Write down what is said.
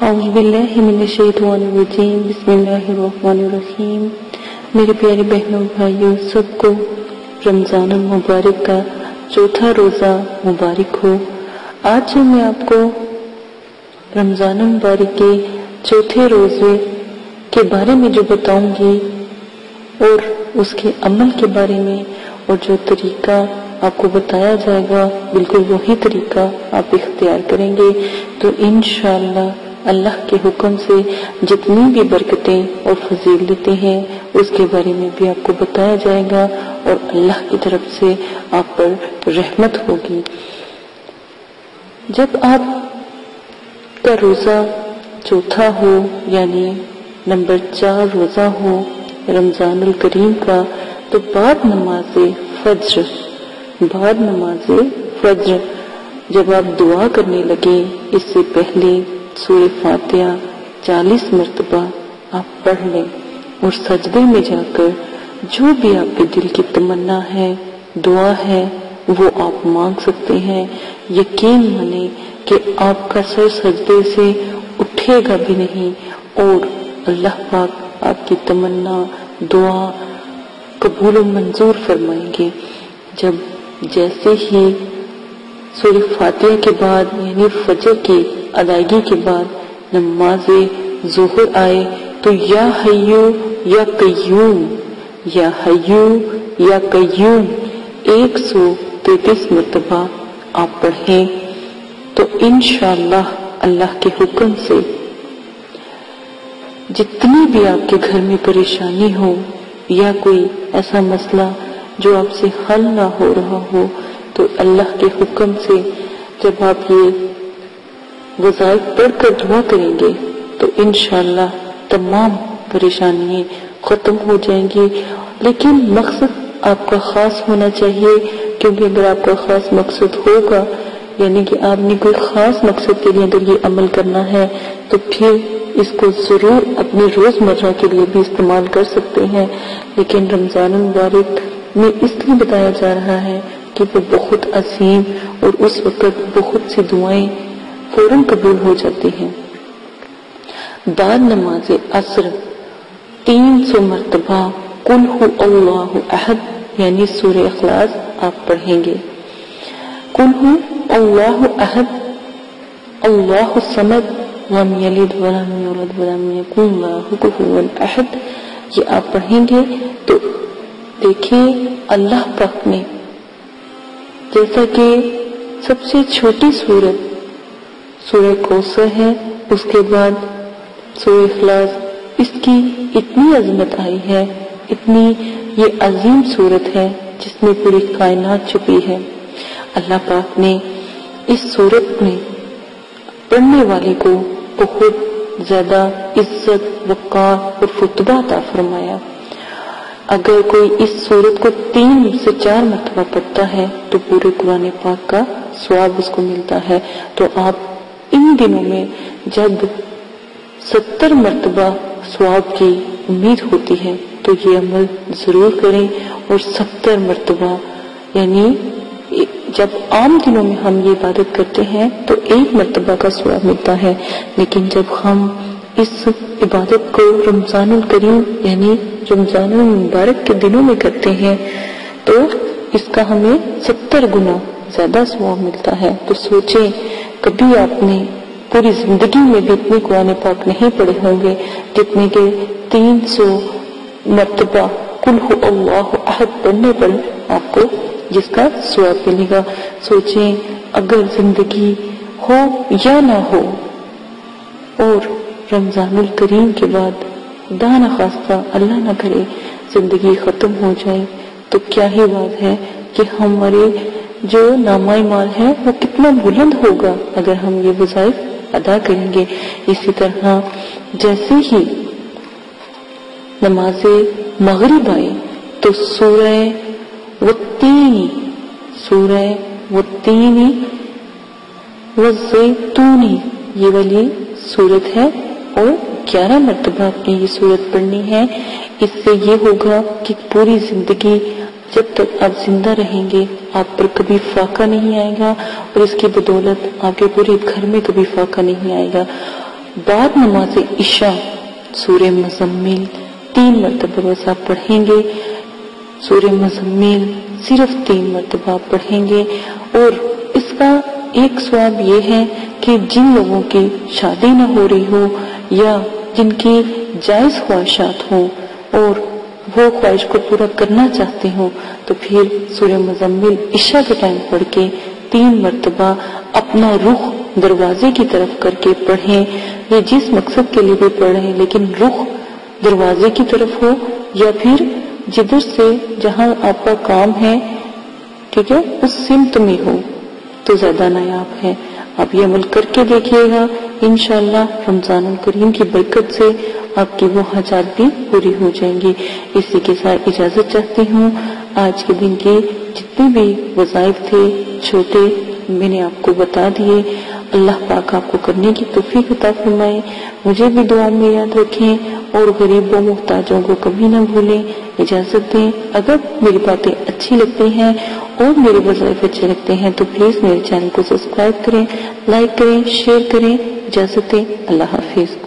اعوذ باللہ من الشیطان الرجیم بسم اللہ الرحمن الرحیم۔ میرے پیارے بہنوں بھائیوں، سب کو رمضان المبارک کا چوتھا روزہ مبارک ہو۔ آج جو میں آپ کو رمضان المبارک کے چوتھے روزے کے بارے میں جو بتاؤں گی اور اس کے عمل کے بارے میں اور جو طریقہ آپ کو بتایا جائے گا بالکل وہی طریقہ آپ اختیار کریں گے تو انشاءاللہ اللہ کے حکم سے جتنی بھی برکتیں اور فضیلتیں ہیں اس کے بارے میں بھی آپ کو بتایا جائے گا اور اللہ کی طرف سے آپ پر رحمت ہوگی۔ جب آپ کا روزہ چوتھا ہو یعنی نمبر 4 روزہ ہو رمضان الکریم کا تو بعد نماز فجر جب آپ دعا کرنے لگے اس سے پہلے سورہ فاتحہ 40 مرتبہ آپ پڑھ لیں اور سجدے میں جا کر جو بھی آپ کے دل کی تمنا ہے دعا ہے وہ آپ مانگ سکتے ہیں۔ یقین مانیں کہ آپ کا سر سجدے سے اٹھے گا بھی نہیں اور اللہ پاک آپ کی تمنا دعا قبول و منظور فرمائیں گے۔ جب جیسے ہی سورہ فاتحہ کے بعد یعنی فجر کی ادائیگی کے بعد نماز ظہر آئے تو یا حیو یا قیوم یا حیو یا قیوم 133 مرتبہ آپ پڑھیں تو انشاءاللہ اللہ کے حکم سے جتنی بھی آپ کے گھر میں پریشانی ہو یا کوئی ایسا مسئلہ جو آپ سے حل نہ ہو رہا ہو تو اللہ کے حکم سے جب آپ یہ وظائف پڑھ کر دعا کریں گے تو انشاءاللہ تمام پریشانیاں ختم ہو جائیں گی۔ لیکن مقصد آپ کا خاص ہونا چاہیے، کیونکہ اگر آپ کا خاص مقصد ہوگا یعنی کہ آپ نے کوئی خاص مقصد کے لیے اگر یہ عمل کرنا ہے تو پھر اس کو ضرور اپنے روزمرہ کے لیے بھی استعمال کر سکتے ہیں۔ لیکن رمضان المبارک میں اس لیے بتایا جا رہا ہے کہ وہ بہت عظیم اور اس وقت بہت سی دعائیں فوراً قبول ہو جاتی ہیں۔ بعد نماز عصر 300 مرتبہ قل هو اللہ احد یعنی سورہ اخلاص آپ پڑھیں گے۔ قل هو اللہ احد اللہ الصمد لم یلد ولم یولد ولم یکن لہ کفوا احد یہ آپ پڑھیں گے تو دیکھیں اللہ پاک نے جیسا کہ سب سے چھوٹی سورت سورہ کوثر ہے اس کے بعد سورہ اخلاص اس کی اتنی عظمت آئی ہے، اتنی یہ عظیم سورت ہے جس میں پوری کائنات چھپی ہے۔ اللہ پاک نے اس سورت میں پڑھنے والے کو بہت زیادہ عزت وقار اور رتبہ عطا فرمایا۔ اگر کوئی اس سورت کو 3 سے 4 مرتبہ پڑھتا ہے تو پورے قرآن پاک کا ثواب اس کو ملتا ہے۔ تو آپ ان دنوں میں جب 70 مرتبہ ثواب کی امید ہوتی ہے تو یہ عمل ضرور کریں اور 70 مرتبہ یعنی جب عام دنوں میں ہم یہ عبادت کرتے ہیں تو 1 مرتبہ کا ثواب ملتا ہے، لیکن جب ہم اس عبادت کو رمضان الکریم یعنی رمضان المبارک کے دنوں میں کرتے ہیں تو اس کا ہمیں 70 گنا زیادہ ثواب ملتا ہے۔ تو سوچیں کبھی آپ نے پوری زندگی میں بھی اتنے قرآن پاک نہیں پڑھے ہوں گے جتنے کہ 300 مرتبہ قل هو اللہ احد پڑھنے پر آپ کو جس کا ثواب ملے گا۔ سوچیں اگر زندگی ہو یا نہ ہو اور رمضان الکریم کے بعد خدا نخواستہ اللہ نہ کرے زندگی ختم ہو جائے تو کیا ہی بات ہے کہ ہمارے جو نامہ اعمال ہے وہ کتنا بلند ہوگا اگر ہم یہ وظائف ادا کریں گے۔ اسی طرح جیسے ہی نماز مغرب آئے تو سورہ والتین والزیتون یہ والی سورت ہے اور 11 مرتبہ آپ نے یہ سورت پڑھنی ہے۔ اس سے یہ ہوگا کہ پوری زندگی جب تک آپ زندہ رہیں گے آپ پر کبھی فاقہ نہیں آئے گا اور اس کی بدولت آپ کے پورے گھر میں کبھی فاقہ نہیں آئے گا۔ بعد نماز عشاء سورہ مزمل 3 مرتبہ بس آپ پڑھیں گے. سورہ مزمل صرف 3 مرتبہ پڑھیں گے. اور اس کا ایک ثواب یہ ہے کہ جن لوگوں کی شادی نہ ہو رہی ہو یا جن کی جائز خواہشات ہوں اور وہ خواہش کو پورا کرنا چاہتے ہوں تو پھر سورہ مزمل عشاء کے ٹائم پڑھ کے 3 مرتبہ اپنا رخ دروازے کی طرف کر کے پڑھیں. یہ جس مقصد کے لیے بھی پڑھ رہے ہیں لیکن رخ دروازے کی طرف ہو یا پھر جدھر سے جہاں آپ کا کام ہے ٹھیک ہے اس سمت میں ہو تو زیادہ نایاب ہے. آپ یہ عمل کر کے دیکھیے گا انشاءاللہ رمضان الکریم کی برکت سے آپ کی وہ حاجات بھی پوری ہو جائیں گی. اسی کے ساتھ اجازت چاہتی ہوں. آج کے دن کے جتنے بھی وظائف تھے چھوٹے میں نے آپ کو بتا دیے. اللہ پاک آپ کو کرنے کی توفیق عطا فرمائے. مجھے بھی دعا میں یاد رکھیں اور غریبوں محتاجوں کو کبھی نہ بھولیں. اجازت دیں. اگر میری باتیں اچھی لگتی ہیں اور میرے وظائف اچھے لگتے ہیں تو پلیز میرے چینل کو سبسکرائب کریں، لائک کریں، شیئر کریں. اجازت دیں. اللہ حافظ.